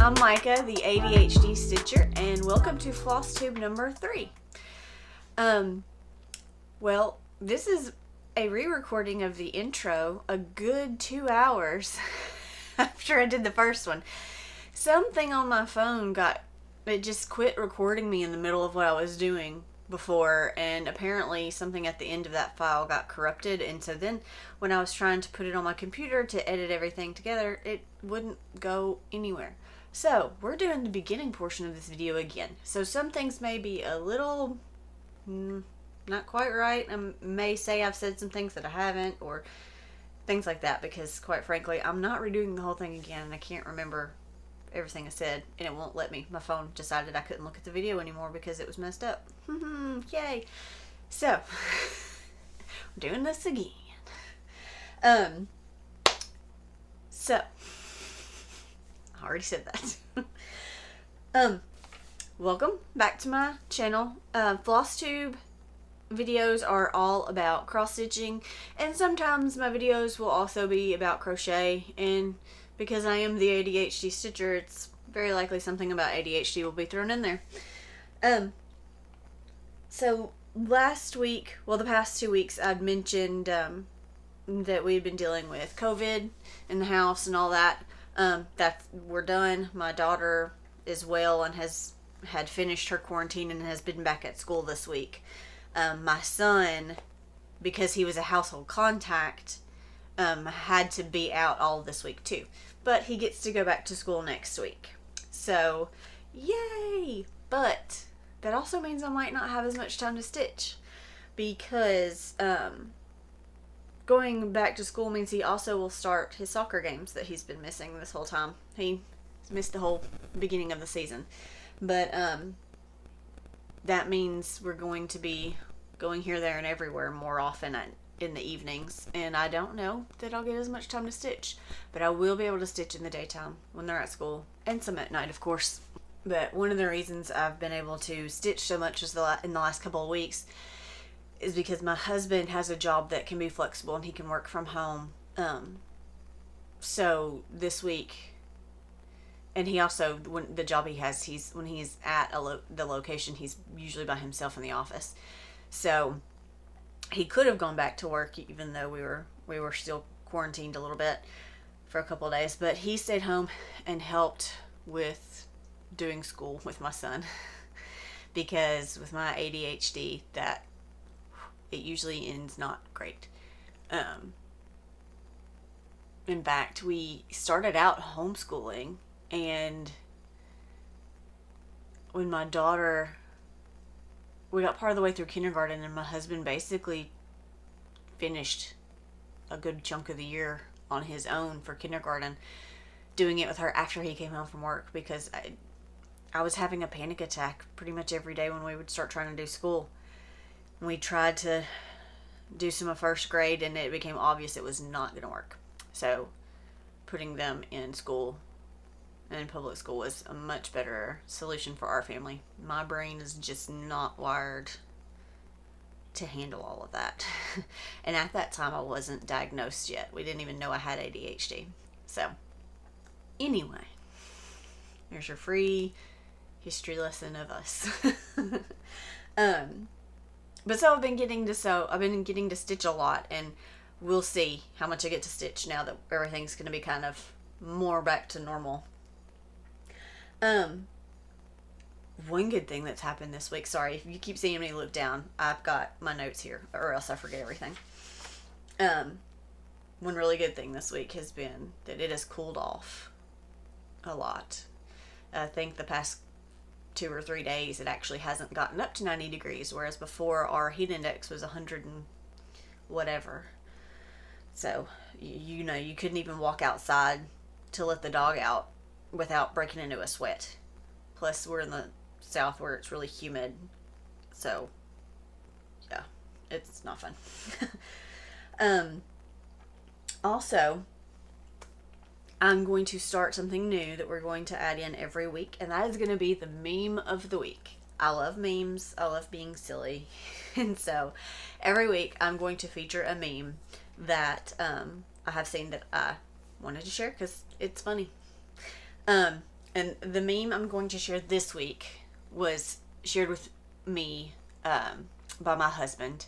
I'm Micah, the ADHD Stitcher, and welcome to FlossTube number 3. Well, this is a re-recording of the intro a good 2 hours after I did the first one. Something on my phone it just quit recording me in the middle of what I was doing before, and apparently something at the end of that file got corrupted, and so then when I was trying to put it on my computer to edit everything together, it wouldn't go anywhere. So we're doing the beginning portion of this video again. So some things may be a little not quite right. I may say I've said some things that I haven't, or things like that, because quite frankly I'm not redoing the whole thing again, and I can't remember everything I said, and it won't let me. My phone decided I couldn't look at the video anymore because it was messed up. Yay. So we're doing this again. So I already said that. Welcome back to my channel. FlossTube videos are all about cross-stitching, and sometimes my videos will also be about crochet, and because I am the ADHD Stitcher, it's very likely something about ADHD will be thrown in there. So last week, well, the past 2 weeks, I'd mentioned that we'd been dealing with COVID in the house and all that. We're done. My daughter is well and had finished her quarantine and has been back at school this week. My son, because he was a household contact, had to be out all this week too, but he gets to go back to school next week, so yay. But that also means I might not have as much time to stitch, because going back to school means he also will start his soccer games that he's been missing this whole time. He missed the whole beginning of the season, but that means we're going to be going here, there, and everywhere more often in the evenings, and I don't know that I'll get as much time to stitch, but I will be able to stitch in the daytime when they're at school, and some at night, of course. But one of the reasons I've been able to stitch so much in the last couple of weeks is because my husband has a job that can be flexible and he can work from home. So this week, and he also, when the job he has, when he's at the location, he's usually by himself in the office. So he could have gone back to work even though we were still quarantined a little bit for a couple of days, but he stayed home and helped with doing school with my son, because with my ADHD, that it usually ends not great. In fact, we started out homeschooling, and when my daughter, we got part of the way through kindergarten, and my husband basically finished a good chunk of the year on his own for kindergarten, doing it with her after he came home from work, because I was having a panic attack pretty much every day when we would start trying to do school. We tried to do some of first grade, and it became obvious it was not going to work. So putting them in school, and public school, was a much better solution for our family. My brain is just not wired to handle all of that. And at that time, I wasn't diagnosed yet. We didn't even know I had ADHD. So anyway, there's your free history lesson of us. But so I've been getting to stitch a lot, and we'll see how much I get to stitch now that everything's going to be kind of more back to normal. One good thing that's happened this week, sorry if you keep seeing me look down, I've got my notes here or else I forget everything. One really good thing this week has been that it has cooled off a lot. I think the past 2 or 3 days it actually hasn't gotten up to 90 degrees, whereas before our heat index was 100 and whatever. So you couldn't even walk outside to let the dog out without breaking into a sweat. Plus we're in the south where it's really humid, so yeah, it's not fun. Also, I'm going to start something new that we're going to add in every week, and that is going to be the meme of the week. I love memes. I love being silly. And so every week I'm going to feature a meme that I have seen that I wanted to share because it's funny. And And the meme I'm going to share this week was shared with me by my husband.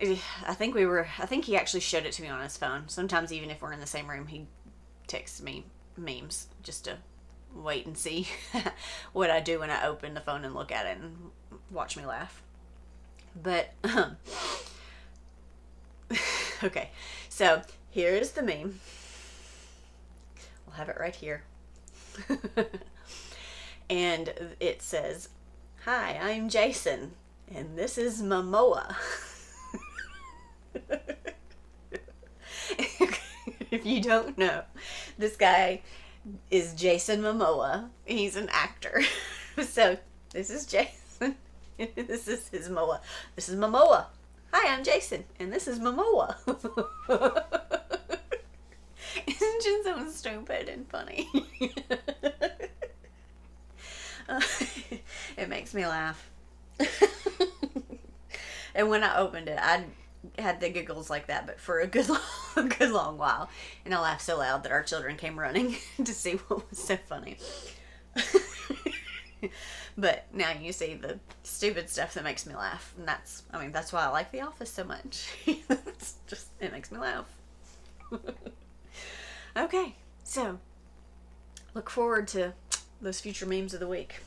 I think he actually showed it to me on his phone. Sometimes even if we're in the same room, he texts me memes just to wait and see what I do when I open the phone and look at it and watch me laugh. But, okay, so here is the meme. I'll have it right here. And it says, "Hi, I'm Jason, and this is Momoa." If you don't know, this guy is Jason Momoa. He's an actor. So this is Jason. This is his Momoa. This is Momoa. Hi, I'm Jason, and this is Momoa. Isn't just so stupid and funny? It makes me laugh. And when I opened it, I had the giggles like that, but for a good long while. And I laughed so loud that our children came running to see what was so funny. But now you see the stupid stuff that makes me laugh. And that's why I like The Office so much. It makes me laugh. Okay, so look forward to those future memes of the week.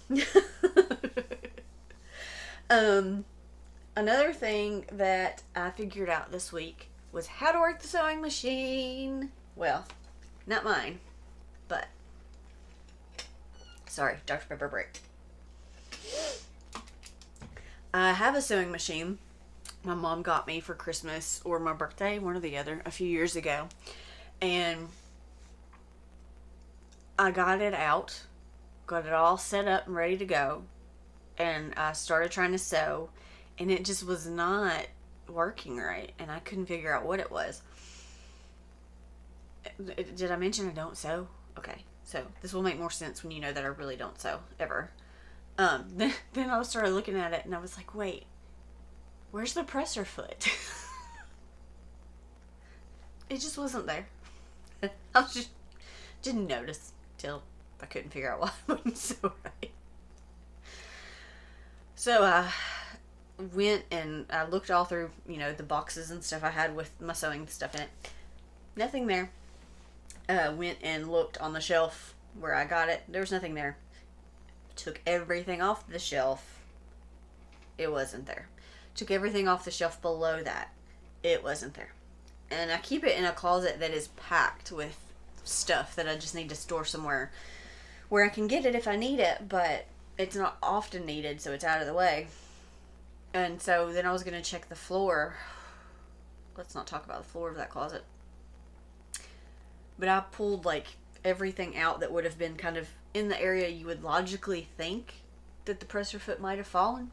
Another thing that I figured out this week was how to work the sewing machine. Well, not mine, but sorry, Dr. Pepper break. I have a sewing machine my mom got me for Christmas or my birthday, one or the other, a few years ago. And I got it out, got it all set up and ready to go. And I started trying to sew, and it just was not working right. And I couldn't figure out what it was. Did I mention I don't sew? Okay, so this will make more sense when you know that I really don't sew, ever. Then I started looking at it, and I was like, wait, where's the presser foot? It just wasn't there. I just didn't notice till I couldn't figure out why I wouldn't sew right. So I went and I looked all through, the boxes and stuff I had with my sewing stuff in it. Nothing there. Went and looked on the shelf where I got it. There was nothing there. Took everything off the shelf. It wasn't there. Took everything off the shelf below that. It wasn't there. And I keep it in a closet that is packed with stuff that I just need to store somewhere where I can get it if I need it, but it's not often needed, so it's out of the way. And so then I was going to check the floor. Let's not talk about the floor of that closet. But I pulled everything out that would have been kind of in the area you would logically think that the presser foot might have fallen.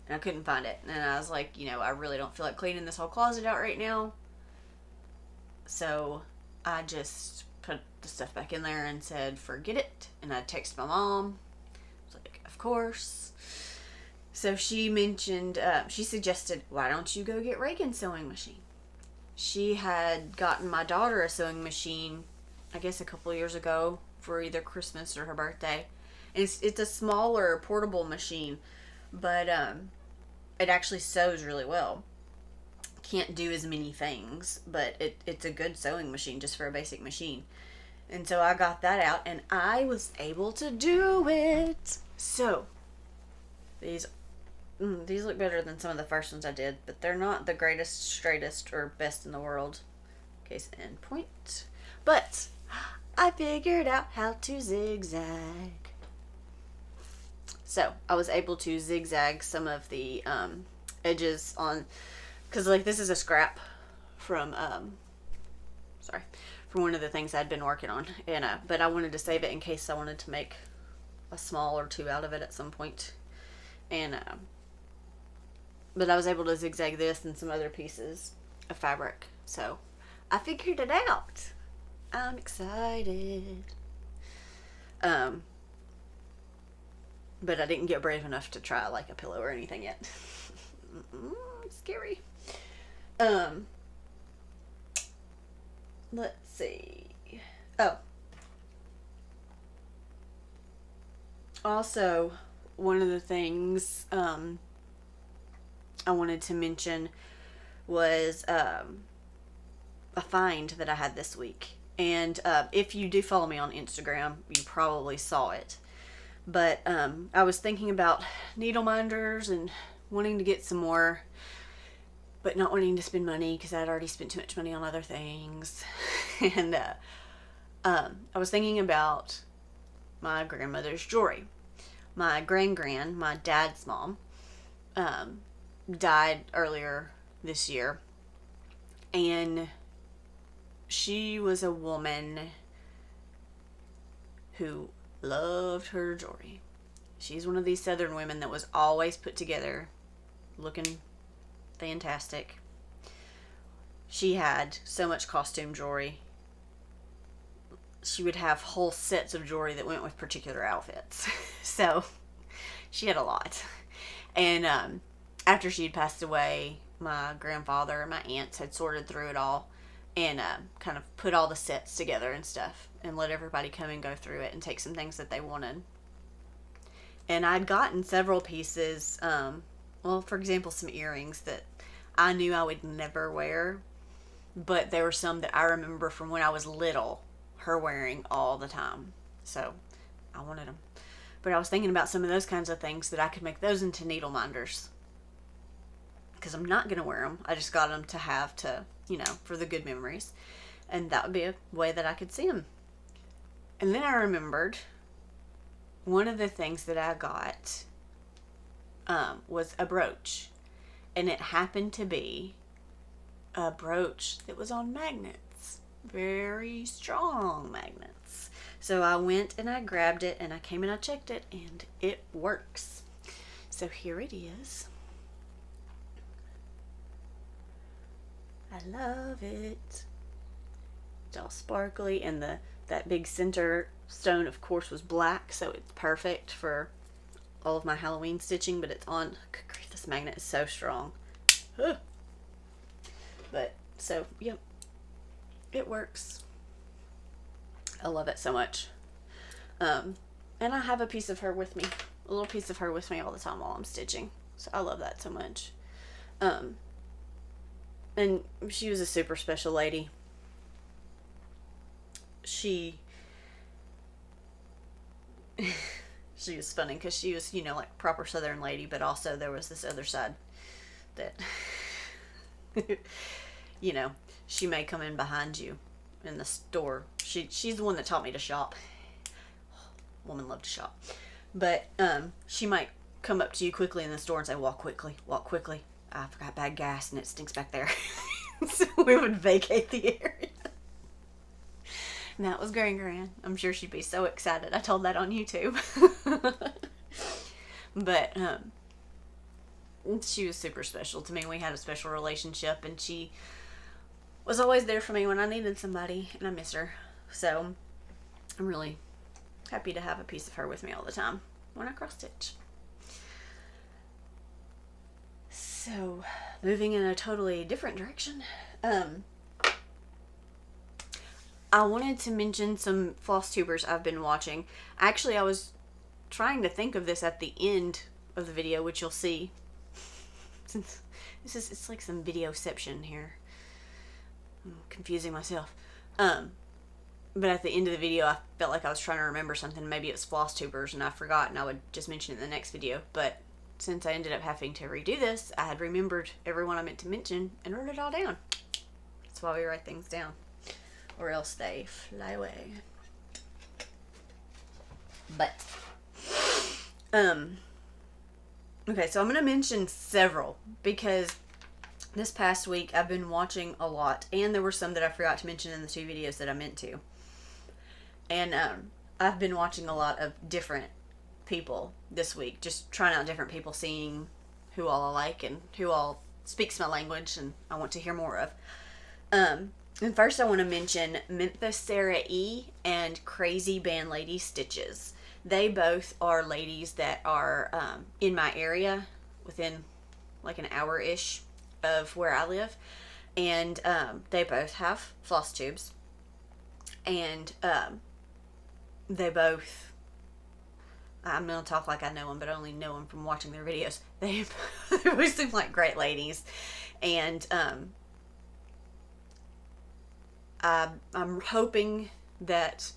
And I couldn't find it. And I was like, I really don't feel like cleaning this whole closet out right now. So I just put the stuff back in there and said, forget it. And I texted my mom. I was like, of course. So she suggested, why don't you go get Reagan's sewing machine? She had gotten my daughter a sewing machine, I guess a couple years ago, for either Christmas or her birthday. And it's a smaller portable machine, but it actually sews really well. Can't do as many things, but it's a good sewing machine just for a basic machine. And so I got that out, and I was able to do it. So these look better than some of the first ones I did, but they're not the greatest, straightest, or best in the world. Case in point. But I figured out how to zigzag. So I was able to zigzag some of the edges on, because this is a scrap from one of the things I'd been working on, and but I wanted to save it in case I wanted to make a small or two out of it at some point. And but I was able to zigzag this and some other pieces of fabric. So I figured it out. I'm excited. But I didn't get brave enough to try a pillow or anything yet. It's scary. Let's see. Oh. Also, one of the things I wanted to mention was a find that I had this week. And if you do follow me on Instagram, you probably saw it. But I was thinking about needle minders and wanting to get some more, but not wanting to spend money because I'd already spent too much money on other things. And I was thinking about my grandmother's jewelry. My gran, my dad's mom, died earlier this year. And she was a woman who loved her jewelry. She's one of these southern women that was always put together, looking fantastic. She had so much costume jewelry. She would have whole sets of jewelry that went with particular outfits. So she had a lot. And after she had passed away, my grandfather and my aunts had sorted through it all and kind of put all the sets together and stuff and let everybody come and go through it and take some things that they wanted. And I'd gotten several pieces, for example, some earrings that I knew I would never wear, but there were some that I remember from when I was little, her wearing all the time. So I wanted them. But I was thinking about some of those kinds of things that I could make those into needle minders. Because I'm not going to wear them. I just got them to have to, for the good memories. And that would be a way that I could see them. And then I remembered one of the things that I got was a brooch. And it happened to be a brooch that was on magnets. Very strong magnets. So I went and I grabbed it and I came and I checked it and it works. So here it is. I love it. It's all sparkly and that big center stone of course was black, so it's perfect for all of my Halloween stitching, but it's on. Good grief, this magnet is so strong. Ugh. But so yep. It works. I love it so much. And I have a piece of her with me. A little piece of her with me all the time while I'm stitching. So I love that so much. And she was a super special lady. She was funny because she was, like proper southern lady, but also there was this other side that, she may come in behind you in the store. She's the one that taught me to shop. Woman loved to shop. But she might come up to you quickly in the store and say, walk quickly. I forgot bad gas and it stinks back there. So we would vacate the area. And that was Gran. I'm sure she'd be so excited. I told that on YouTube. But she was super special to me. We had a special relationship and she was always there for me when I needed somebody, and I miss her. So I'm really happy to have a piece of her with me all the time when I cross stitch. So moving in a totally different direction, I wanted to mention some FlossTubers I've been watching. Actually, I was trying to think of this at the end of the video, which you'll see. Since it's like some videoception here. I'm confusing myself. But at the end of the video, I felt like I was trying to remember something. Maybe it was FlossTubers, and I forgot, and I would just mention it in the next video. But since I ended up having to redo this, I had remembered everyone I meant to mention and wrote it all down. That's why we write things down, or else they fly away. But okay, so I'm gonna mention several because this past week I've been watching a lot, and there were some that I forgot to mention in the 2 videos that I meant to. And I've been watching a lot of different people this week, just trying out different people, seeing who all I like and who all speaks my language and I want to hear more of. And first I want to mention Memphis Sarah E and Crazy Band Lady Stitches. They both are ladies that are in my area, within like an hour-ish of where I live, and they both have floss tubes, and they both I'm going to talk like I know them, but I only know them from watching their videos. They always seem like great ladies. And I'm hoping that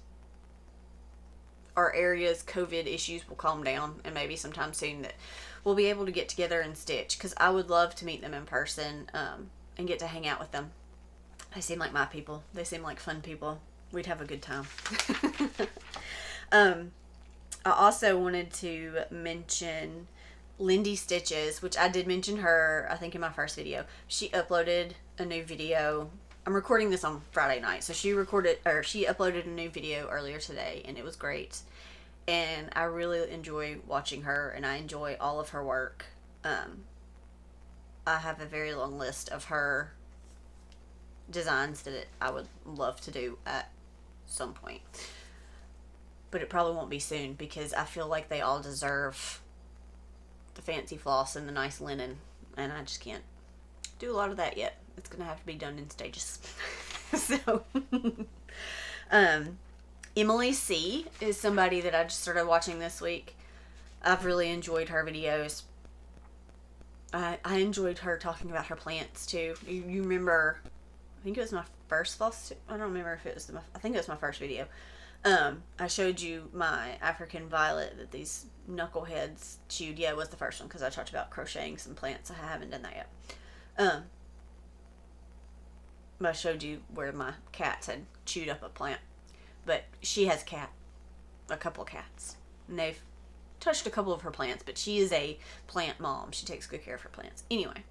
our area's COVID issues will calm down, and maybe sometime soon that we'll be able to get together and stitch, because I would love to meet them in person and get to hang out with them. They seem like my people. They seem like fun people. We'd have a good time. I also wanted to mention Lindy Stitches, which I did mention her, I think, in my first video. She uploaded a new video. I'm recording this on Friday night, so she uploaded a new video earlier today, and it was great. And I really enjoy watching her, and I enjoy all of her work. I have a very long list of her designs that I would love to do at some point. But it probably won't be soon, because I feel like they all deserve the fancy floss and the nice linen, and I just can't do a lot of that yet. It's gonna have to be done in stages. So Emily C is somebody that I just started watching this week. I've really enjoyed her videos. I enjoyed her talking about her plants too. You remember, I think it was my first floss, I don't remember if it was I think it was my first video. I showed you my African violet that these knuckleheads chewed. Yeah, it was the first one, because I talked about crocheting some plants. I haven't done that yet. I showed you where my cats had chewed up a plant. But she has a couple of cats. And they've touched a couple of her plants, but she is a plant mom. She takes good care of her plants. Anyway,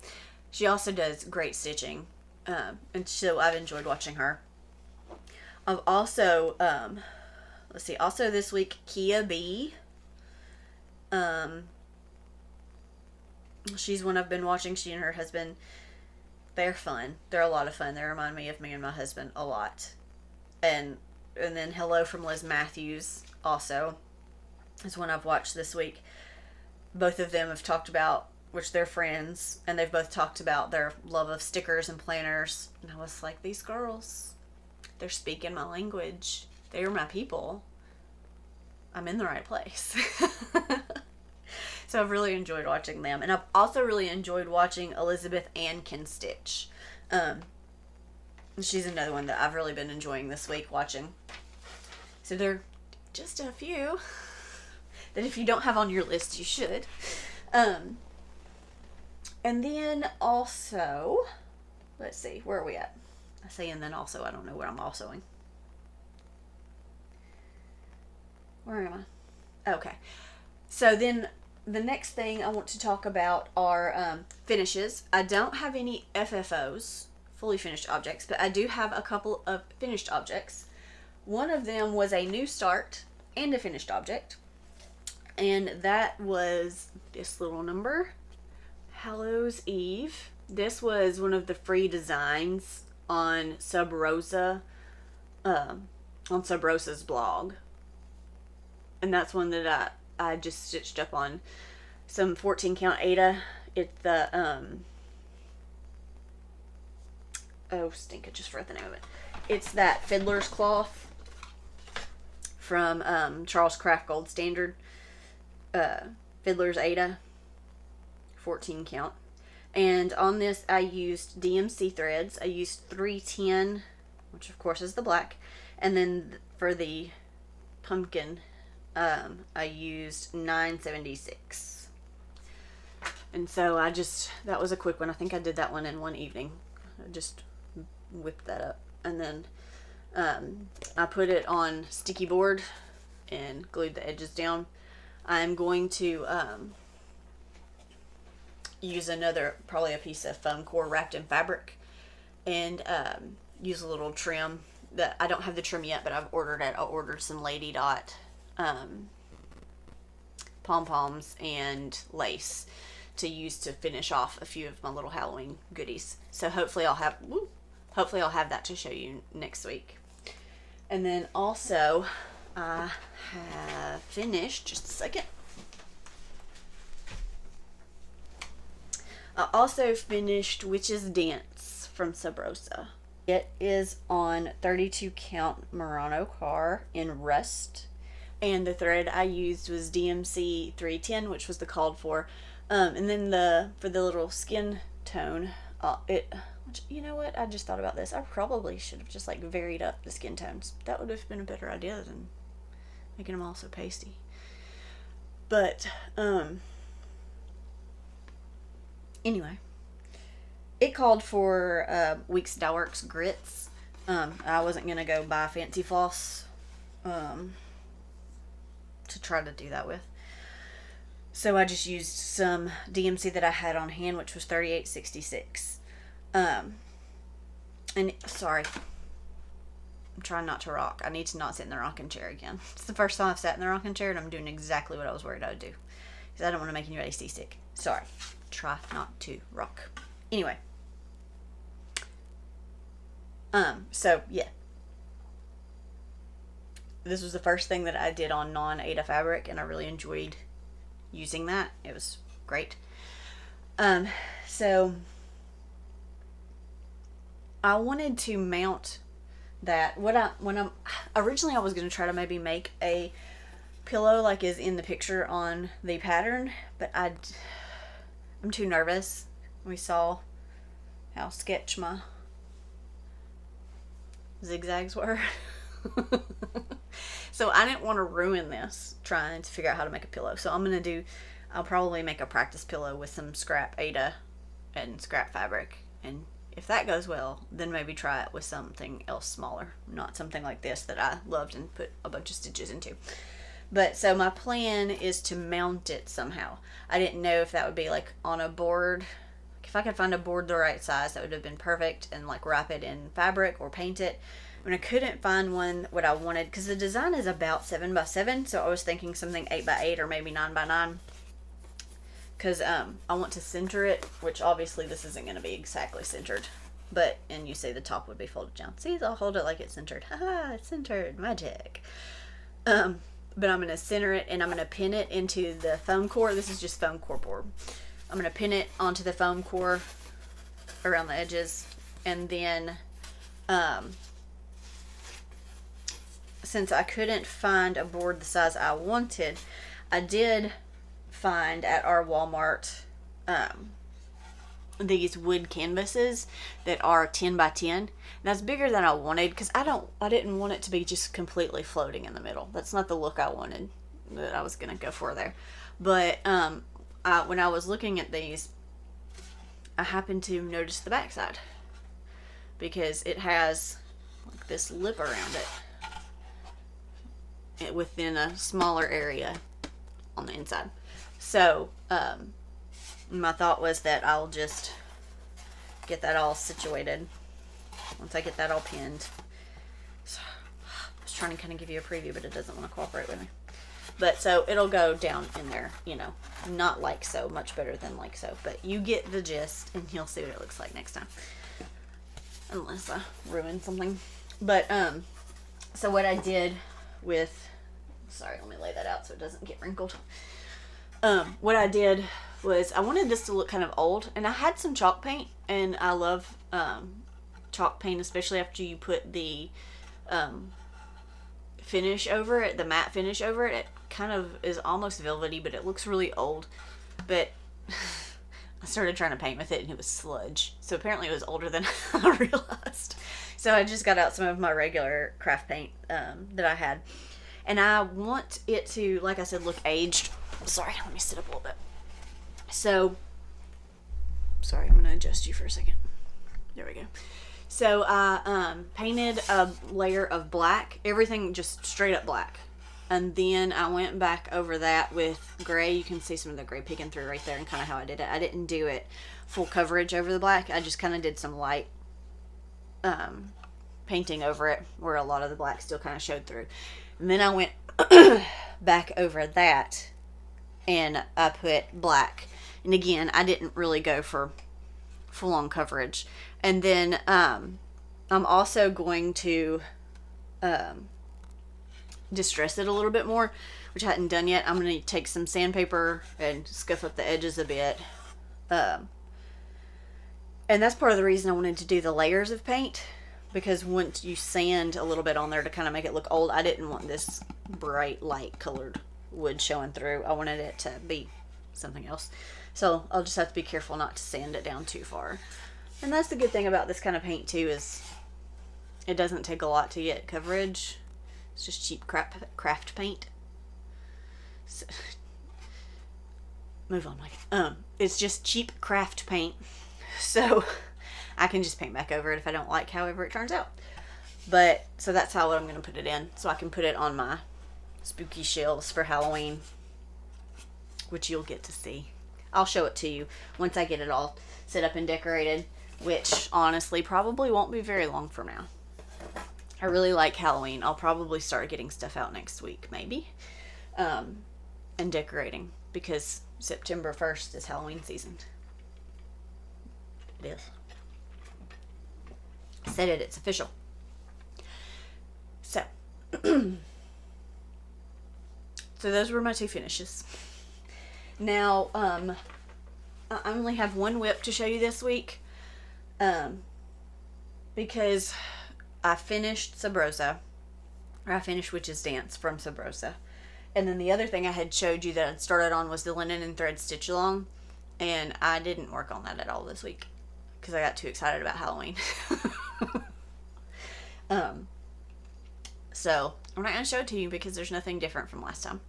she also does great stitching. And so I've enjoyed watching her. I've also, let's see, also this week, Kia B. She's one I've been watching. She and her husband, they're fun. They're a lot of fun. They remind me of me and my husband a lot. And then Hello from Liz Matthews also is one I've watched this week. Both of them have talked about, which they're friends, and they've both talked about their love of stickers and planners. And I was like, these girls, they're speaking my language. They're my people. I'm in the right place. So I've really enjoyed watching them. And I've also really enjoyed watching Elizabeth Ann Can Stitch. She's another one that I've really been enjoying this week watching. So there are just a few that if you don't have on your list, you should. And then also, let's see, where are we at? I say and then also, I don't know where I'm alsoing. Where am I? Okay. So then the next thing I want to talk about are finishes. I don't have any FFOs, fully finished objects, but I do have a couple of finished objects. One of them was a new start and a finished object, and that was this little number, Hallows Eve. This was one of the free designs on Sub Rosa, on Sub Rosa's blog, and that's one that I just stitched up on some 14 count Ada. It's the oh stink, I just forgot the name of it. It's that Fiddler's Cloth from Charles Craft Gold Standard. Fiddler's Ada, 14 count. And on this I used DMC threads. I used 310, which of course is the black. And then for the pumpkin, I used 976. And so that was a quick one. I think I did that one in one evening. I just whipped that up. And then I put it on sticky board and glued the edges down. I'm going to use probably a piece of foam core wrapped in fabric, and use a little trim. That I don't have the trim yet, but I've ordered it. I ordered some Lady Dot pom-poms and lace to use to finish off a few of my little Halloween goodies. So hopefully I'll have that to show you next week. And then also I have finished, just a second. I also finished Witch's Dance from Sub Rosa. It is on 32 count Murano car in rust. And the thread I used was DMC 310, which was the called for. And then for the little skin tone, which, you know what, I just thought about this. I probably should have just like varied up the skin tones. That would have been a better idea than making them all so pasty. But anyway, it called for Weeks Dye Works grits. I wasn't gonna go buy fancy floss to try to do that with. So I just used some DMC that I had on hand, which was 3866. And sorry, I'm trying not to rock. I need to not sit in the rocking chair again. It's the first time I've sat in the rocking chair, and I'm doing exactly what I was worried I would do. Because I don't want to make anybody seasick. Sorry. Try not to rock. Anyway. So, yeah. This was the first thing that I did on non-Aida fabric, and I really enjoyed using that. It was great. So I wanted to mount that. Originally I was going to try to maybe make a pillow like is in the picture on the pattern, but I'm too nervous. We saw how sketch my zigzags were. So I didn't want to ruin this trying to figure out how to make a pillow. So I'll probably make a practice pillow with some scrap Aida and scrap fabric. And if that goes well, then maybe try it with something else smaller. Not something like this that I loved and put a bunch of stitches into. But so my plan is to mount it somehow. I didn't know if that would be like on a board. If I could find a board the right size, that would have been perfect, and like wrap it in fabric or paint it. When I couldn't find one what I wanted, because the design is about 7x7, so I was thinking something 8x8 or maybe 9x9, because I want to center it, which obviously this isn't going to be exactly centered, and you see the top would be folded down. See, I'll hold it like it's centered. Haha, it's centered, magic. But I'm going to center it, and I'm going to pin it into the foam core. This is just foam core board. I'm going to pin it onto the foam core around the edges, and then since I couldn't find a board the size I wanted, I did find at our Walmart these wood canvases that are 10x10. That's bigger than I wanted, because I didn't want it to be just completely floating in the middle. That's not the look I wanted, that I was gonna go for there. But when I was looking at these, I happened to notice the backside, because it has like this lip around it within a smaller area on the inside. So my thought was that I'll just get that all situated once I get that all pinned. So, I was trying to kind of give you a preview, but it doesn't want to cooperate with me. But so it'll go down in there, not like so, much better than like so, but you get the gist, and you'll see what it looks like next time, unless I ruin something. But so what I did with, sorry, let me lay that out so it doesn't get wrinkled. What I did was I wanted this to look kind of old, and I had some chalk paint, and I love chalk paint, especially after you put the finish over it, the matte finish over it. It kind of is almost velvety, but it looks really old. But I started trying to paint with it, and it was sludge. So apparently it was older than I realized. So I just got out some of my regular craft paint that I had. And I want it to, like I said, look aged. Sorry, let me sit up a little bit. So, sorry, I'm going to adjust you for a second. There we go. So I painted a layer of black, everything just straight up black. And then I went back over that with gray. You can see some of the gray peeking through right there, and kind of how I did it. I didn't do it full coverage over the black. I just kind of did some light painting over it where a lot of the black still kind of showed through. And then I went back over that, and I put black. And again, I didn't really go for full-on coverage. And then I'm also going to distress it a little bit more, which I hadn't done yet. I'm going to take some sandpaper and scuff up the edges a bit. And that's part of the reason I wanted to do the layers of paint, because once you sand a little bit on there to kind of make it look old, I didn't want this bright light colored wood showing through. I wanted it to be something else. So I'll just have to be careful not to sand it down too far. And that's the good thing about this kind of paint too, is it doesn't take a lot to get coverage. It's just cheap craft paint. So, move on, Mike. It's just cheap craft paint. So I can just paint back over it if I don't like however it turns out. But, so that's how I'm going to put it in. So I can put it on my spooky shelves for Halloween, which you'll get to see. I'll show it to you once I get it all set up and decorated, which honestly probably won't be very long from now. I really like Halloween. I'll probably start getting stuff out next week, maybe, and decorating, because September 1st is Halloween season. It is. Said it, it's official. So, so those were my two finishes. Now, I only have one whip to show you this week, because I finished Sabrosa, or I finished Witch's Dance from Sabrosa. And then the other thing I had showed you that I'd started on was the linen and thread stitch along, and I didn't work on that at all this week because I got too excited about Halloween. So I'm not going to show it to you because there's nothing different from last time.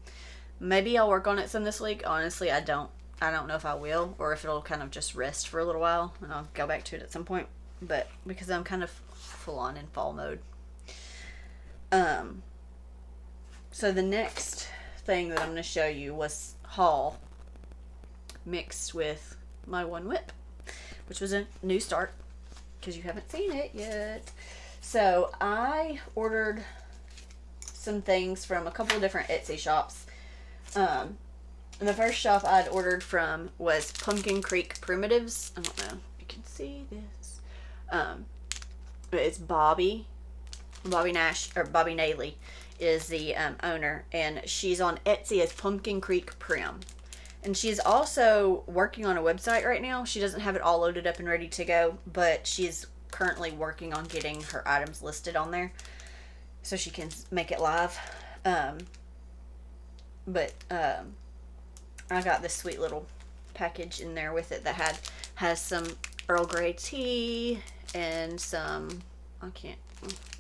Maybe I'll work on it some this week. Honestly, I don't know if I will, or if it'll kind of just rest for a little while and I'll go back to it at some point. But because I'm kind of full on in fall mode. So the next thing that I'm going to show you was haul mixed with my one whip, which was a new start because you haven't seen it yet. So I ordered some things from a couple of different Etsy shops. And the first shop I'd ordered from was Pumpkin Creek Primitives. I don't know if you can see this. But it's Bobby Nash, or Bobby Naley is the owner, and she's on Etsy as Pumpkin Creek Prim. And she's also working on a website right now. She doesn't have it all loaded up and ready to go, but she's currently working on getting her items listed on there so she can make it live. But I got this sweet little package in there with it that has some Earl Grey tea and some,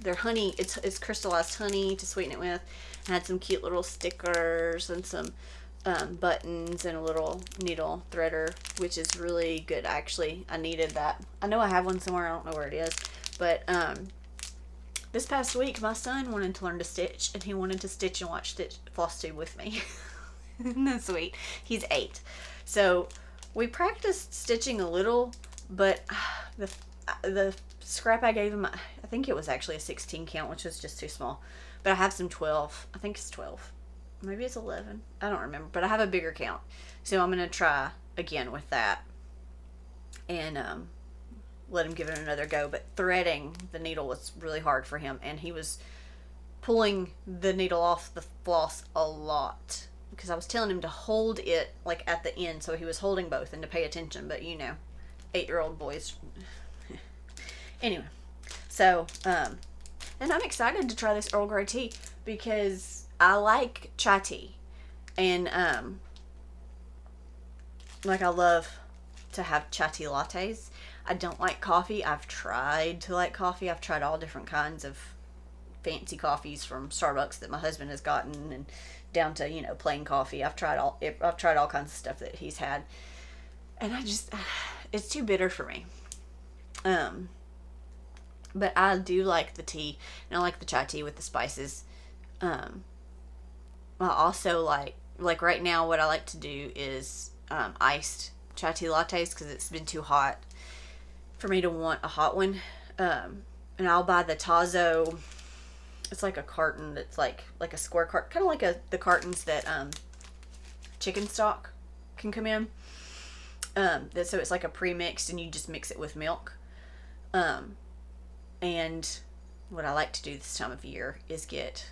they're honey, it's crystallized honey to sweeten it with. I had some cute little stickers and some buttons and a little needle threader, which is really good. Actually, I needed that. I know I have one somewhere, I don't know where it is, but this past week my son wanted to learn to stitch, and he wanted to stitch and watch FlossTube with me. Isn't that sweet? He's 8, so we practiced stitching a little, but the scrap I gave him, I think it was actually a 16 count, which was just too small, but I have some 12. I think it's 12. Maybe it's 11. I don't remember, but I have a bigger count. So I'm going to try again with that and let him give it another go. But threading the needle was really hard for him, and he was pulling the needle off the floss a lot because I was telling him to hold it like at the end, so he was holding both and to pay attention. But you know, 8-year-old boys. Anyway, so and I'm excited to try this Earl Grey tea because I like chai tea, and like I love to have chai tea lattes. I don't like coffee. I've tried to like coffee. I've tried all different kinds of fancy coffees from Starbucks that my husband has gotten, and down to, you know, plain coffee. I've tried all kinds of stuff that he's had, and it's too bitter for me. But I do like the tea, and I like the chai tea with the spices. I also like right now what I like to do is iced chai tea lattes because it's been too hot for me to want a hot one. And I'll buy the Tazo. It's like a carton that's like a square carton, kind of like the cartons that chicken stock can come in. So it's like a pre-mixed, and you just mix it with milk. And what I like to do this time of year is get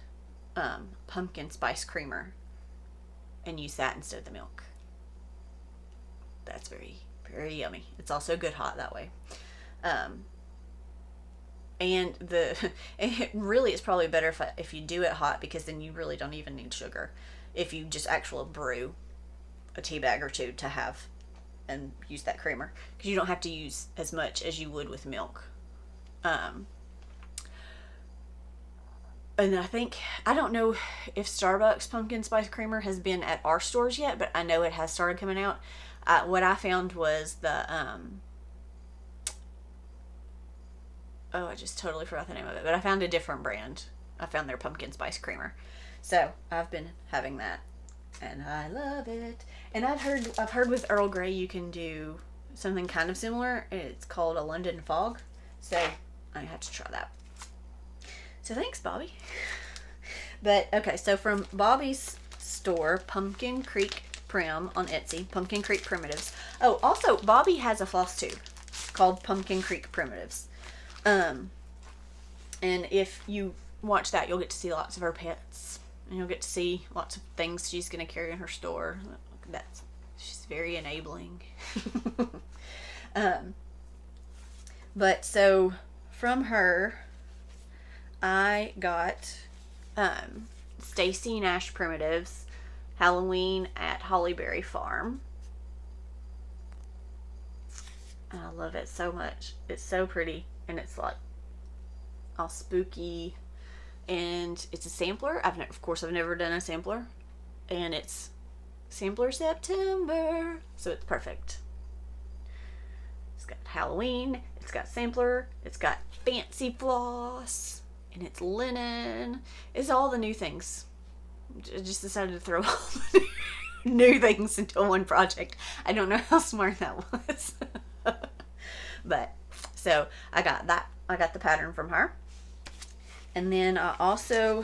pumpkin spice creamer and use that instead of the milk. That's very, very yummy. It's also good hot that way. And it really is probably better if you do it hot, because then you really don't even need sugar. If you just actually brew a tea bag or two to have and use that creamer, because you don't have to use as much as you would with milk. And I don't know if Starbucks pumpkin spice creamer has been at our stores yet, but I know it has started coming out. What I found was I just totally forgot the name of it, but I found a different brand. I found their pumpkin spice creamer. So I've been having that, and I love it. And I've heard with Earl Grey you can do something kind of similar. It's called a London Fog. So I have to try that. So thanks, Bobby. But okay, so from Bobby's store, Pumpkin Creek Prim on Etsy, Pumpkin Creek Primitives. Oh, also Bobby has a floss tube called Pumpkin Creek Primitives. And if you watch that, you'll get to see lots of her pets, and you'll get to see lots of things she's going to carry in her store. She's very enabling. But so from her, I got Stacy Nash Primitives Halloween at Hollyberry Farm. I love it so much. It's so pretty, and it's like all spooky, and it's a sampler. Of course I've never done a sampler, and it's sampler September, so it's perfect. It's got Halloween, it's got sampler, it's got fancy floss, and it's linen. It's all the new things. I just decided to throw all the new things into one project. I don't know how smart that was. But so I got that. I got the pattern from her. And then I also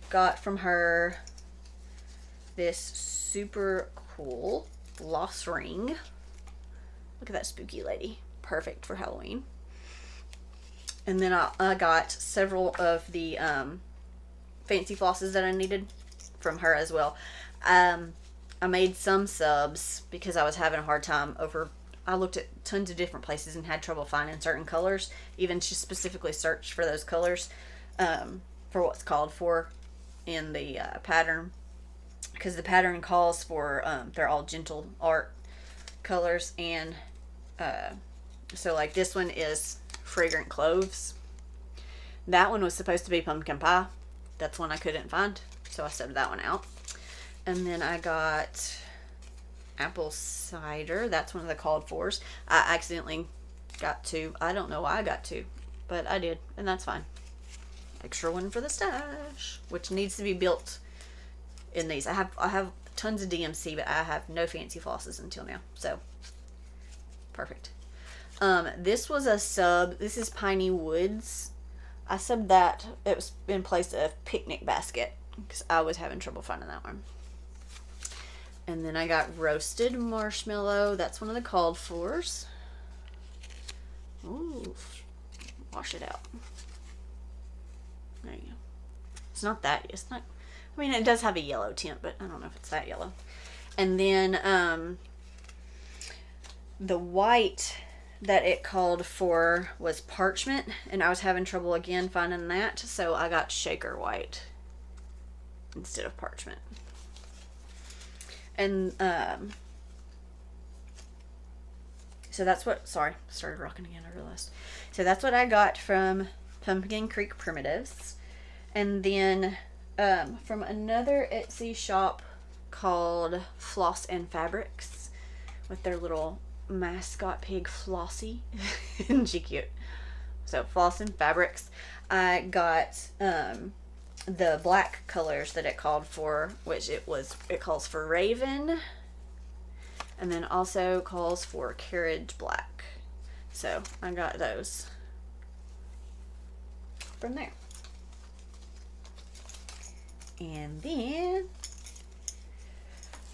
got from her this super cool floss ring. Look at that spooky lady. Perfect for Halloween. And then I got several of the fancy flosses that I needed from her as well. I made some subs because I was having a hard time I looked at tons of different places and had trouble finding certain colors, even just specifically searched for those colors for what's called for in the pattern, because the pattern calls for they're all gentle art colors. And so like this one is fragrant cloves. That one was supposed to be pumpkin pie. That's one I couldn't find, so I subbed that one out. And then I got apple cider. That's one of the called fors. I accidentally got two. I don't know why I got two, but I did, and that's fine. Extra one for the stash, which needs to be built in these. I have tons of DMC, but I have no fancy flosses until now, so perfect. This was a sub. This is Piney Woods. I subbed that. It was in place of Picnic Basket because I was having trouble finding that one. And then I got Roasted Marshmallow. That's one of the called fors. Ooh, wash it out. There you go. It's not that. It's not. I mean, it does have a yellow tint, but I don't know if it's that yellow. And then the white that it called for was Parchment, and I was having trouble again finding that, so I got Shaker White instead of Parchment. And so that's what, sorry, started rocking again, I realized. So that's what I got from Pumpkin Creek Primitives. And then from another Etsy shop called Floss and Fabrics, with their little mascot pig Flossie. Isn't she cute? So Floss and Fabrics, I got the black colors that it called for, which it calls for Raven, and then also calls for Carriage Black. So I got those from there. And then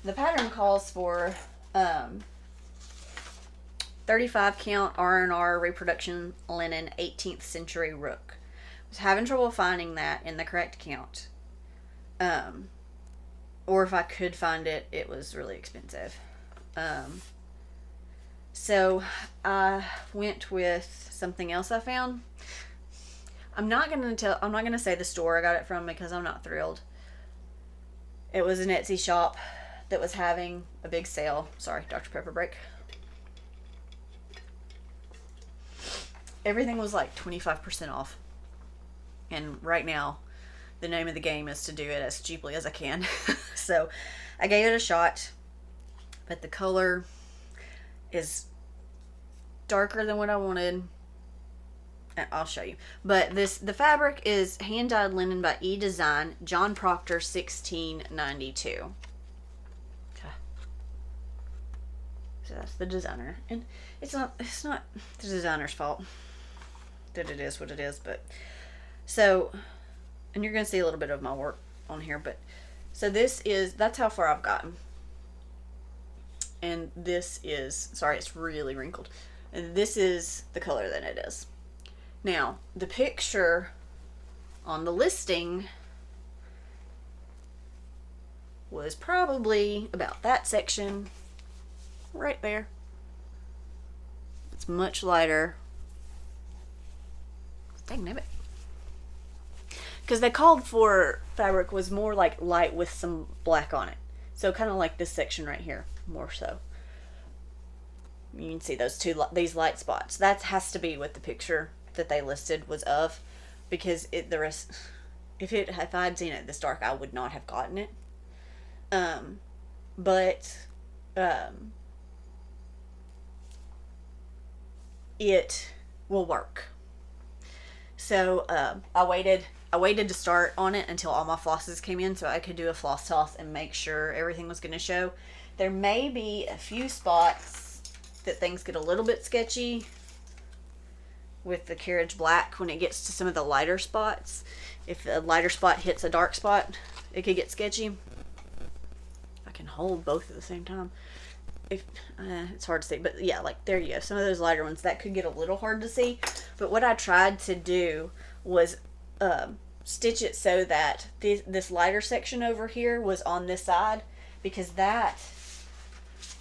the pattern calls for 35 count R&R reproduction linen 18th century rook. I was having trouble finding that in the correct count. Or if I could find it, it was really expensive. So I went with something else I found. I'm not gonna say the store I got it from because I'm not thrilled. It was an Etsy shop that was having a big sale. Sorry, Dr. Pepper break. Everything was like 25% off. And right now, the name of the game is to do it as cheaply as I can. So I gave it a shot, but the color is darker than what I wanted. I'll show you. But the fabric is hand-dyed linen by E Design, John Proctor, 1692. Okay. So that's the designer, and it's not the designer's fault that it is what it is. But so, and you're gonna see a little bit of my work on here. But so that's how far I've gotten. And this is, sorry, it's really wrinkled. And this is the color that it is. Now, the picture on the listing was probably about that section right there. It's much lighter. Dang nabbit. Because they called for fabric was more like light with some black on it. So kind of like this section right here, more so. You can see these light spots. That has to be what the picture that they listed was of, because if I'd seen it this dark, I would not have gotten it. But it will work. So I waited to start on it until all my flosses came in so I could do a floss toss and make sure everything was going to show. There may be a few spots that things get a little bit sketchy with the carriage black when it gets to some of the lighter spots. If a lighter spot hits a dark spot, it could get sketchy. I can hold both at the same time. It's hard to see, but yeah, like there you go. Some of those lighter ones, that could get a little hard to see. But what I tried to do was stitch it so that this lighter section over here was on this side, because that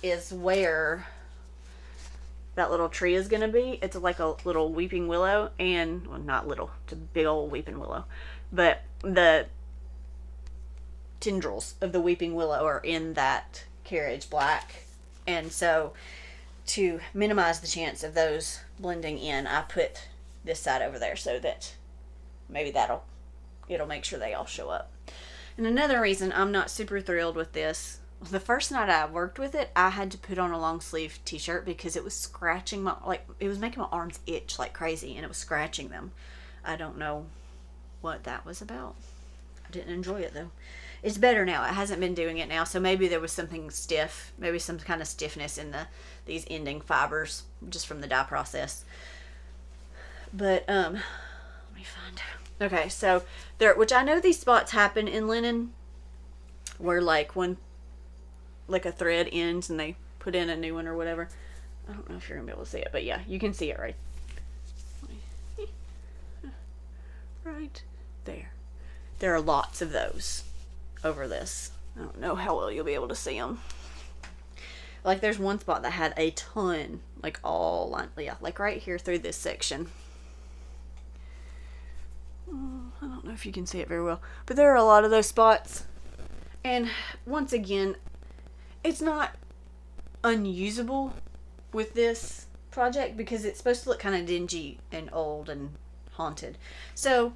is where that little tree is going to be. It's like a little weeping willow, and well, not little, it's a big old weeping willow, but the tendrils of the weeping willow are in that carriage black. And so to minimize the chance of those blending in, I put this side over there so that maybe it'll make sure they all show up. And another reason I'm not super thrilled with this, the first night I worked with it, I had to put on a long sleeve t-shirt because it was scratching it was making my arms itch like crazy, and it was scratching them. I don't know what that was about. I didn't enjoy it though. It's better now. It hasn't been doing it now, so maybe there was something stiff, maybe some kind of stiffness in these ending fibers just from the dye process. But let me find out. Okay, so which I know these spots happen in linen, where like when a thread ends and they put in a new one or whatever. I don't know if you're gonna be able to see it, but yeah, you can see it right there. There are lots of those over this. I don't know how well you'll be able to see them. Like there's one spot that had a ton, like all line, yeah, like right here through this section. I don't know if you can see it very well, but there are a lot of those spots. And once again, it's not unusable with this project because it's supposed to look kind of dingy and old and haunted. So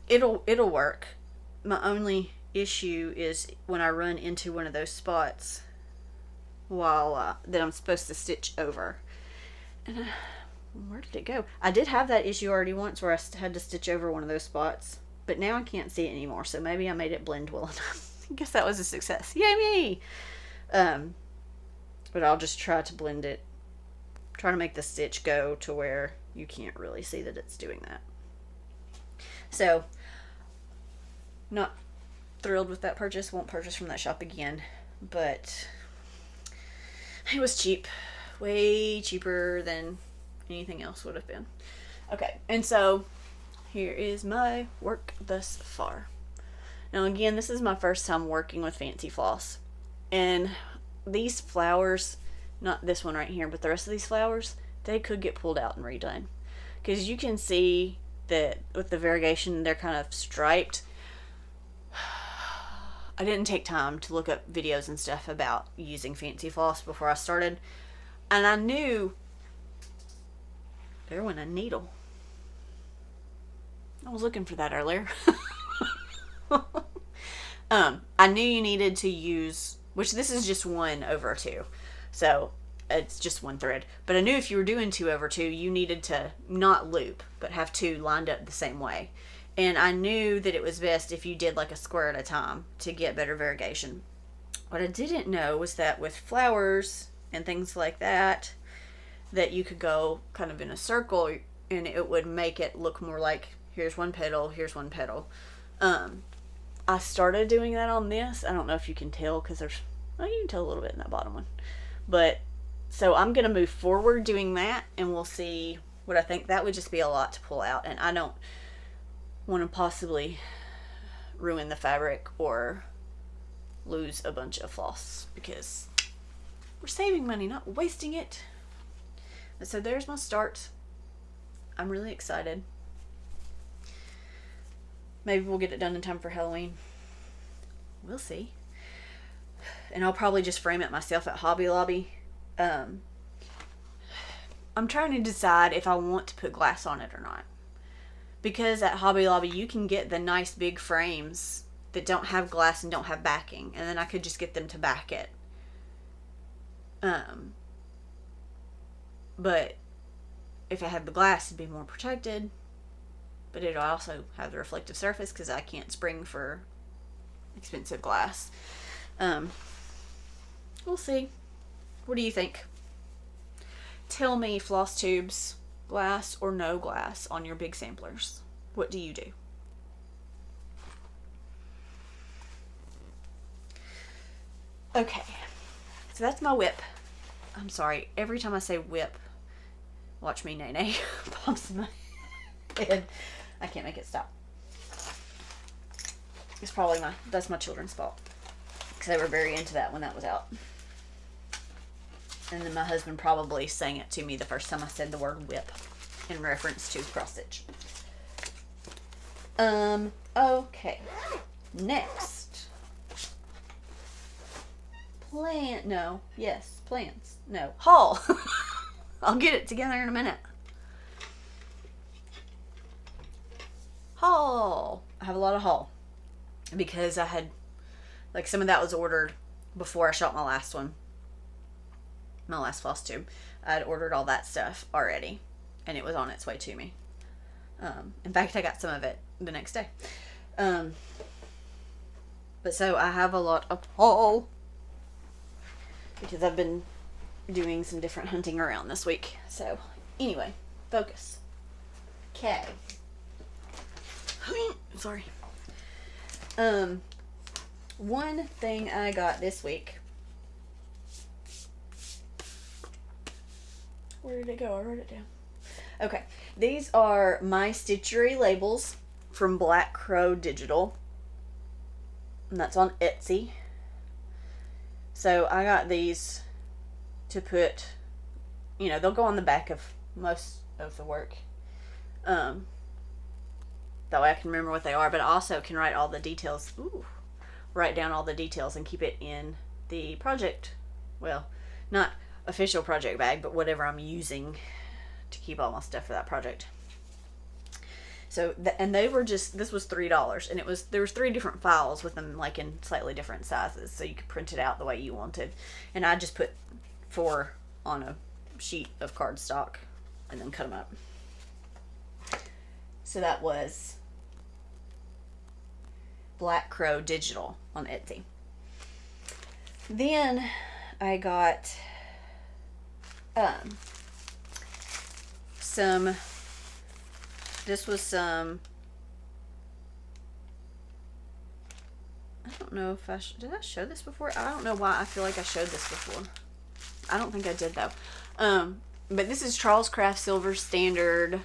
it'll work. My only issue is when I run into one of those spots while that I'm supposed to stitch over. And where did it go? I did have that issue already once where I had to stitch over one of those spots, but now I can't see it anymore, so maybe I made it blend well enough. I guess that was a success. Yay me! But I'll just try to blend it, try to make the stitch go to where you can't really see that it's doing that. So, not thrilled with that purchase. Won't purchase from that shop again, but it was cheap, way cheaper than anything else would have been. Okay, and so here is my work thus far. Now again, this is my first time working with fancy floss, and these flowers, not this one right here, but the rest of these flowers, they could get pulled out and redone, because you can see that with the variegation, they're kind of striped. I didn't take time to look up videos and stuff about using fancy floss before I started. And I knew there went a needle. I was looking for that earlier. I knew you needed to use, which this is just 1/2. So it's just one thread. But I knew if you were doing 2/2, you needed to not loop, but have 2 lined up the same way. And I knew that it was best if you did like a square at a time to get better variegation. What I didn't know was that with flowers and things like that, that you could go kind of in a circle and it would make it look more like here's one petal, here's one petal. I started doing that on this. I don't know if you can tell because there's, well, you can tell a little bit in that bottom one. But so I'm going to move forward doing that and we'll see what I think. That would just be a lot to pull out, and I don't want to possibly ruin the fabric or lose a bunch of floss because we're saving money, not wasting it. And so there's my start. I'm really excited. Maybe we'll get it done in time for Halloween. We'll see. And I'll probably just frame it myself at Hobby Lobby. I'm trying to decide if I want to put glass on it or not. Because at Hobby Lobby you can get the nice big frames that don't have glass and don't have backing. And then I could just get them to back it. But if I have the glass, it'd be more protected. But it'll also have the reflective surface because I can't spring for expensive glass. We'll see. What do you think? Tell me, FlossTubes, glass or no glass on your big samplers. What do you do? Okay, so that's my whip. I'm sorry, every time I say whip, watch me nay pops in my head. I can't make it stop. It's probably that's my children's fault because they were very into that when that was out. And then my husband probably sang it to me the first time I said the word whip in reference to cross stitch. Okay. Next. Plants. No. Haul. I'll get it together in a minute. Haul. I have a lot of haul because I had, like, some of that was ordered before I shot my last one. My last floss tube. I'd ordered all that stuff already and it was on its way to me. In fact, I got some of it the next day. But so I have a lot of haul because I've been doing some different hunting around this week. So anyway, focus. Okay. Sorry. One thing I got this week. Where did it go? I wrote it down. Okay. These are my stitchery labels from Black Crow Digital. And that's on Etsy. So I got these to put, they'll go on the back of most of the work. That way I can remember what they are, but I also can write all the details. Write down all the details and keep it in the project. Well, not official project bag, but whatever I'm using to keep all my stuff for that project. So, and they were just, this was $3, and there was 3 different files with them, like, in slightly different sizes, so you could print it out the way you wanted. And I just put 4 on a sheet of cardstock and then cut them up. So that was Black Crow Digital on Etsy. Then I got this was some, I don't know if did I show this before? I don't know why I feel like I showed this before. I don't think I did though. But this is Charles Craft Silver Standard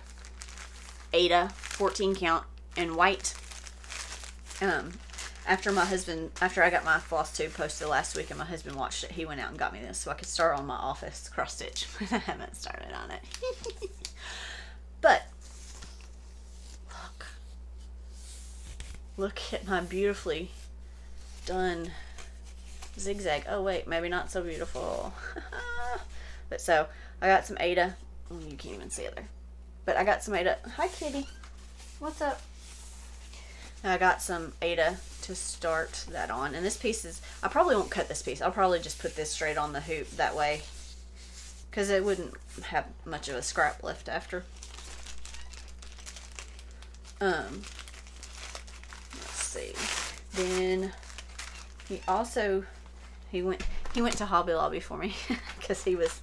Ada 14 count in white. After I got my floss tube posted last week and my husband watched it, he went out and got me this so I could start on my office cross stitch. I haven't started on it. But look at my beautifully done zigzag. Oh wait, maybe not so beautiful. But so I got some Ada. Oh, you can't even see it there. But I got some Ada. Hi kitty. What's up? I got some Ada to start that on. And this piece is, I probably won't cut this piece. I'll probably just put this straight on the hoop that way, because it wouldn't have much of a scrap left after. Let's see. Then he went to Hobby Lobby for me because he was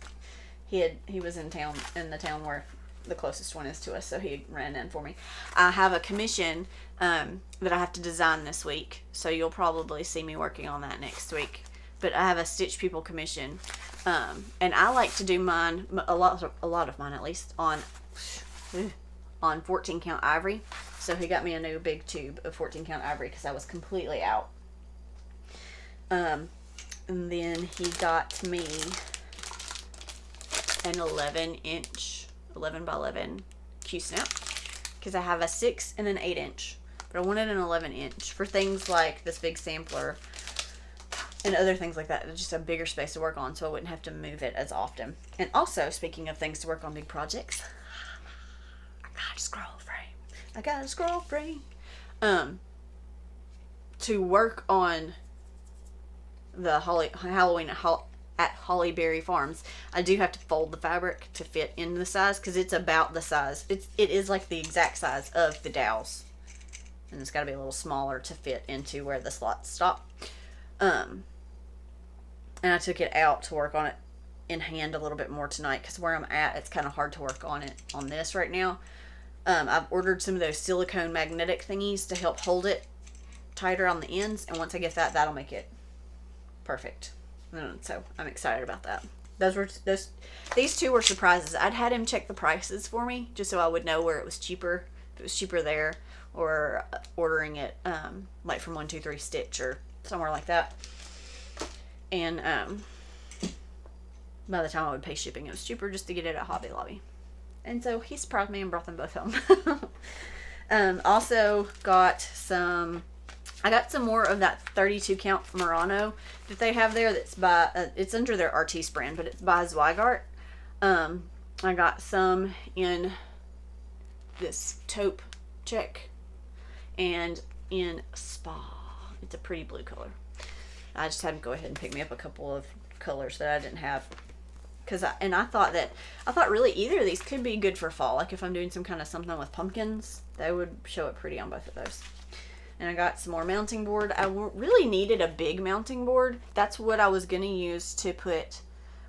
in the town where the closest one is to us, so he ran in for me. I have a commission that I have to design this week, so you'll probably see me working on that next week. But I have a Stitch People commission, and I like to do mine, a lot of mine at least, on 14 count ivory. So he got me a new big tube of 14 count ivory because I was completely out. And then he got me an 11 by 11 Q-snap, because I have a 6 and an 8 inch, but I wanted an 11 inch for things like this big sampler and other things like that. Just a bigger space to work on, so I wouldn't have to move it as often. And also, speaking of things to work on big projects, I got a scroll frame. To work on the Halloween at Hollyberry Farms, I do have to fold the fabric to fit in the size, because it's about the size. It is like the exact size of the dowels, and it's got to be a little smaller to fit into where the slots stop. And I took it out to work on it in hand a little bit more tonight, because where I'm at, it's kind of hard to work on it on this right now. I've ordered some of those silicone magnetic thingies to help hold it tighter on the ends, and once I get that, that'll make it perfect. So I'm excited about that. These two were surprises. I'd had him check the prices for me just so I would know where it was cheaper, if it was cheaper there, or ordering it like from 123 Stitch or somewhere like that. And by the time I would pay shipping, it was cheaper just to get it at Hobby Lobby. And so he surprised me and brought them both home. Also got some, I got some more of that 32 count Murano that they have there. That's by, it's under their Artiste brand, but it's by Zweigart. I got some in this taupe check and in Spa. It's a pretty blue color. I just had to go ahead and pick me up a couple of colors that I didn't have. I thought really either of these could be good for fall. Like if I'm doing some kind of something with pumpkins, they would show it pretty on both of those. And I got some more mounting board. I really needed a big mounting board. That's what I was going to use to put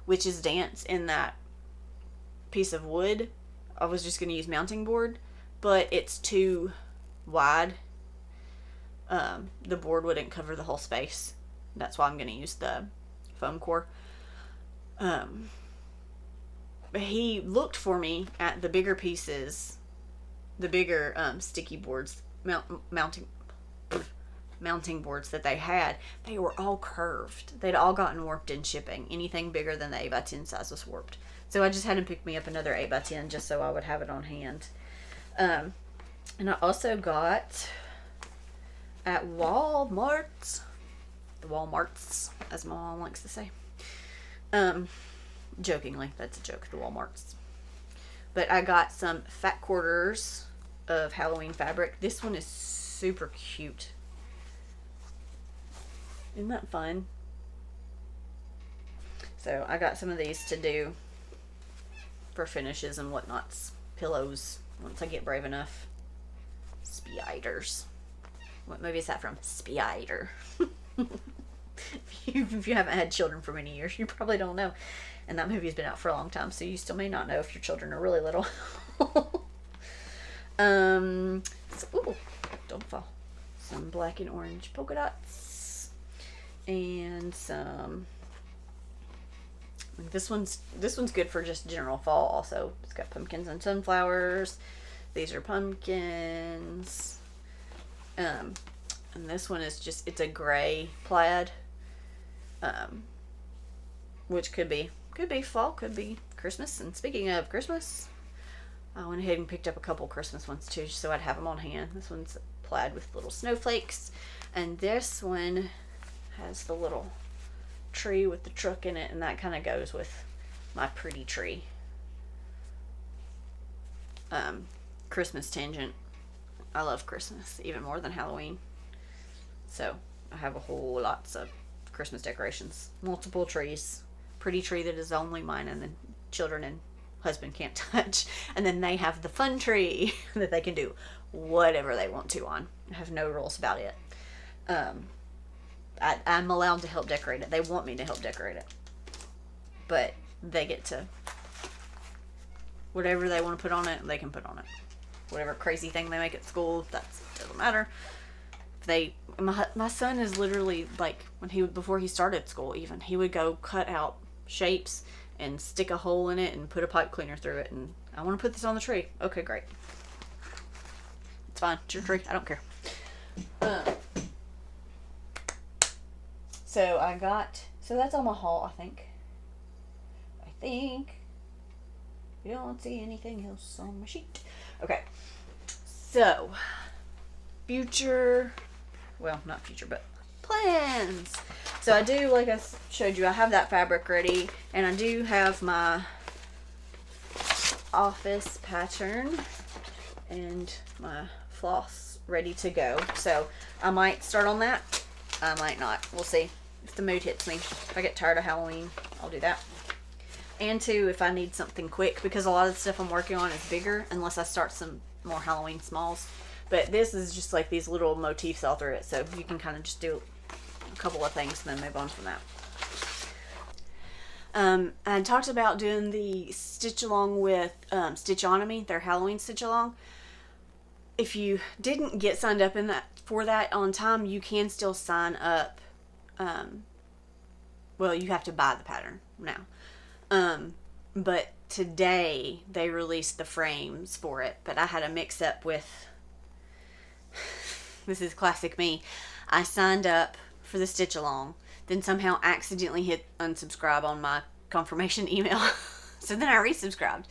Witch's Dance in that piece of wood. I was just going to use mounting board, but it's too wide. The board wouldn't cover the whole space. That's why I'm going to use the foam core. He looked for me at the bigger pieces, the bigger sticky boards, mounting boards that they had. They were all curved. They'd all gotten warped in shipping. Anything bigger than the 8x10 size was warped. So I just had him pick me up another 8x10 just so I would have it on hand. And I also got at Walmart's, the Walmarts, as my mom likes to say. Jokingly, that's a joke, the Walmarts. But I got some fat quarters of Halloween fabric. This one is super cute. Isn't that fun? So I got some of these to do for finishes and whatnots. Pillows, once I get brave enough. Spiders. What movie is that from? Spider. If you haven't had children for many years, you probably don't know. And that movie's been out for a long time, so you still may not know if your children are really little. Ooh, don't fall. Some black and orange polka dots. And some, this one's good for just general fall also. It's got pumpkins and sunflowers. These are pumpkins. And this one is just, it's a gray plaid. Which could be fall, could be Christmas. And speaking of Christmas, I went ahead and picked up a couple Christmas ones too, so I'd have them on hand. This one's plaid with little snowflakes. And this one has the little tree with the truck in it, and that kind of goes with my pretty tree. Christmas tangent. I love Christmas even more than Halloween. So I have a whole lots of Christmas decorations, multiple trees, pretty tree that is only mine and the children and husband can't touch, and then they have the fun tree that they can do whatever they want to on. I have no rules about it. I'm allowed to help decorate it. They want me to help decorate it, but they get to, whatever they want to put on it, they can put on it. Whatever crazy thing they make at school, that doesn't matter. My son is literally like, before he started school even, he would go cut out shapes and stick a hole in it and put a pipe cleaner through it, and I want to put this on the tree. Okay, great. It's fine. It's your tree. I don't care. So that's all my haul, I think. You don't see anything else on my sheet. Okay. So, not future, but plans. So I do, like I showed you, I have that fabric ready, and I do have my office pattern and my floss ready to go. So I might start on that. I might not. We'll see if the mood hits me. If I get tired of Halloween, I'll do that. And two, if I need something quick, because a lot of the stuff I'm working on is bigger, unless I start some more Halloween smalls. But this is just like these little motifs all through it, so you can kind of just do a couple of things and then move on from that. I talked about doing the stitch along with Stitchonomy, their Halloween stitch along. If you didn't get signed up for that on time, you can still sign up. Well, you have to buy the pattern now. But today they released the frames for it, but I had a mix up with, this is classic me. I signed up for the stitch along, then somehow accidentally hit unsubscribe on my confirmation email. So then I resubscribed,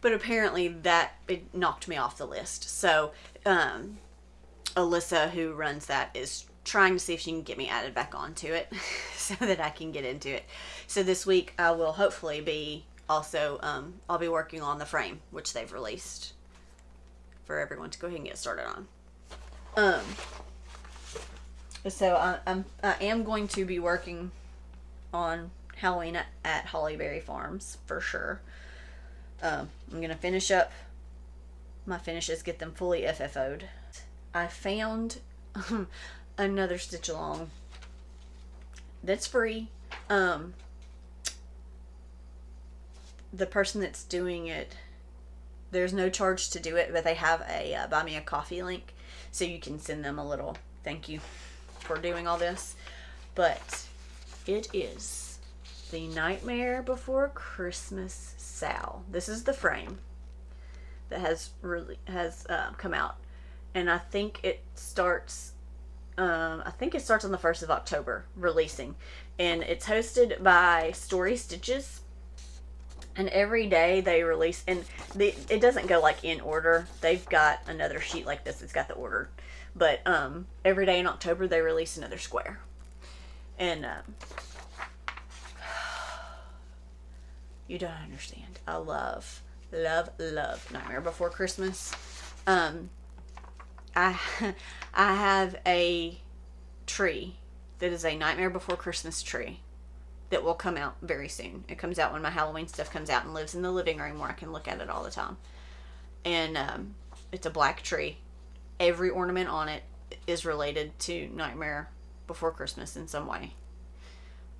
but apparently it knocked me off the list. So, Alyssa, who runs that, is trying to see if she can get me added back onto it so that I can get into it. So this week I will hopefully be also, I'll be working on the frame, which they've released for everyone to go ahead and get started on. So I am going to be working on Halloween at Hollyberry Farms for sure. I'm going to finish up my finishes, get them fully FFO'd. I found another stitch along that's free. The person that's doing it, there's no charge to do it, but they have a buy me a coffee link, so you can send them a little thank you for doing all this. But it is the Nightmare Before Christmas Sal. This is the frame that has come out, and I think it starts on the 1st of October releasing, and it's hosted by Story Stitches. And every day they release, and it doesn't go like in order. They've got another sheet like this. It's got the order, but every day in October they release another square. And you don't understand. I love Nightmare Before Christmas. I have a tree that is a Nightmare Before Christmas tree that will come out very soon. It comes out when my Halloween stuff comes out and lives in the living room where I can look at it all the time. And it's a black tree. Every ornament on it is related to Nightmare Before Christmas in some way.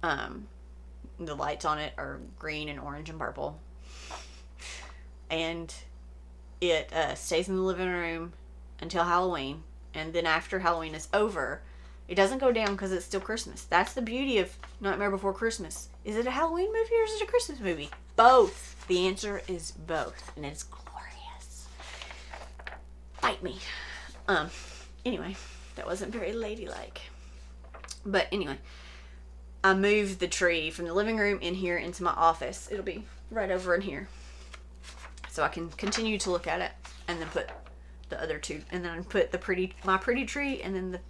The lights on it are green and orange and purple. And it stays in the living room until Halloween. And then after Halloween is over, it doesn't go down because it's still Christmas. That's the beauty of Nightmare Before Christmas. Is it a Halloween movie or is it a Christmas movie? Both. The answer is both. And it's glorious. Bite me. Anyway, that wasn't very ladylike. But anyway, I moved the tree from the living room in here into my office. It'll be right over in here. So I can continue to look at it and then put the other two, and then put my pretty tree and then the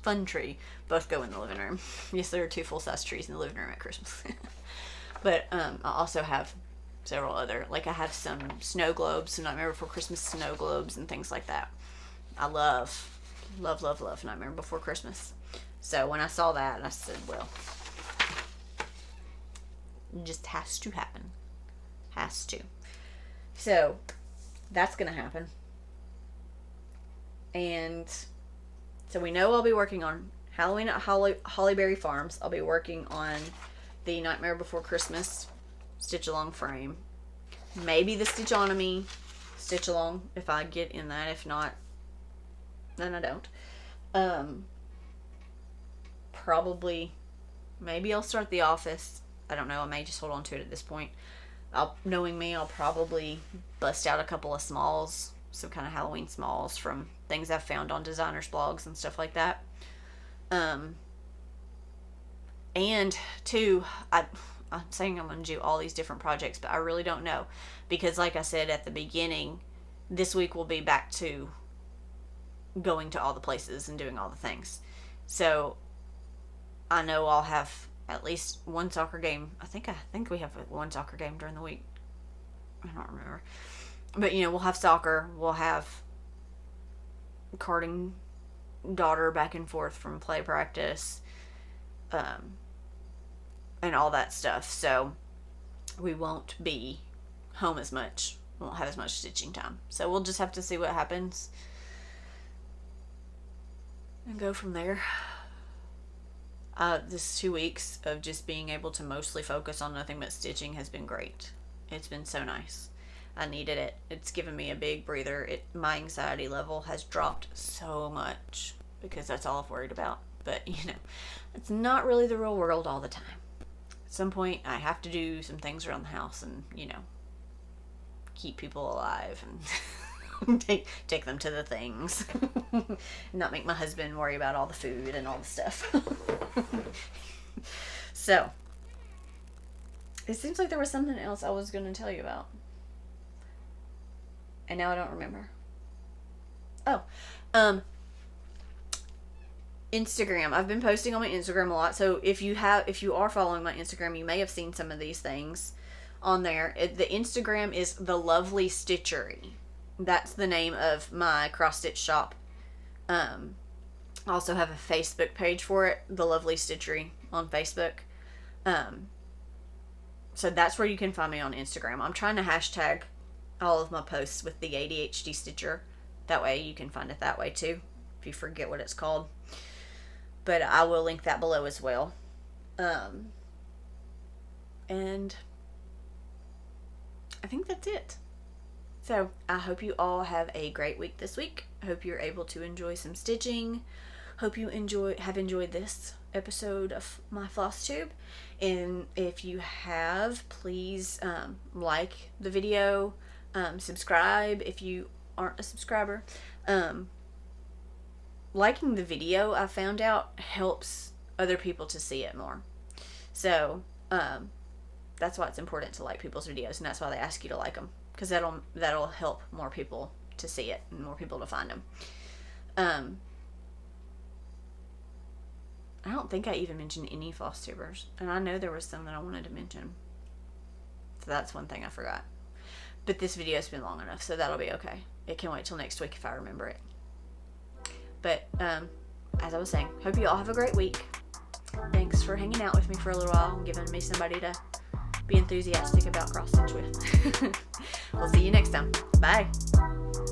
fun tree both go in the living room. Yes, there are 2 full-size trees in the living room at Christmas. But I also have several other, like I have some snow globes, some Nightmare Before Christmas snow globes and things like that. I love Nightmare Before Christmas. So when I saw that, I said, well, it just has to happen. Has to. So that's going to happen. And so we know I'll be working on Halloween at Hollyberry Farms. I'll be working on the Nightmare Before Christmas stitch along frame. Maybe the Stitchonomy stitch along if I get in that. If not, then I don't. Probably, maybe I'll start The Office. I don't know. I may just hold on to it at this point. Knowing me, I'll probably bust out a couple of smalls, some kind of Halloween smalls from things I've found on designers' blogs and stuff like that. And two, I'm saying I'm going to do all these different projects, but I really don't know. Because like I said at the beginning, this week will be back to going to all the places and doing all the things. So I know I'll have at least one soccer game. I think we have one soccer game during the week. I don't remember. But, we'll have soccer. We'll have carting daughter back and forth from play practice. And all that stuff. So we won't be home as much. We won't have as much stitching time. So we'll just have to see what happens and go from there. This 2 weeks of just being able to mostly focus on nothing but stitching has been great. It's been so nice. I needed it. It's given me a big breather. My anxiety level has dropped so much because that's all I've worried about. But, it's not really the real world all the time. At some point, I have to do some things around the house and, keep people alive and take them to the things. Not make my husband worry about all the food and all the stuff. So, it seems like there was something else I was going to tell you about. And now I don't remember. Oh, Instagram. I've been posting on my Instagram a lot. So if you are following my Instagram, you may have seen some of these things on there. The Instagram is The Lovely Stitchery. That's the name of my cross stitch shop. I also have a Facebook page for it, The Lovely Stitchery on Facebook. So that's where you can find me on Instagram. I'm trying to hashtag all of my posts with the ADHD Stitcher. That way you can find it that way too, if you forget what it's called. But I will link that below as well. And I think that's it. So I hope you all have a great week this week. I hope you're able to enjoy some stitching. Hope you have enjoyed this episode of my FlossTube. And if you have, please like the video, subscribe if you aren't a subscriber. Liking the video, I found out, helps other people to see it more. So that's why it's important to like people's videos, and that's why they ask you to like them, because that'll help more people to see it and more people to find them. I don't think I even mentioned any FlossTubers, and I know there was some that I wanted to mention. So that's one thing I forgot. But this video's been long enough, so that'll be okay. It can wait till next week if I remember it. But as I was saying, hope you all have a great week. Thanks for hanging out with me for a little while and giving me somebody to be enthusiastic about cross stitch with. We'll see you next time. Bye.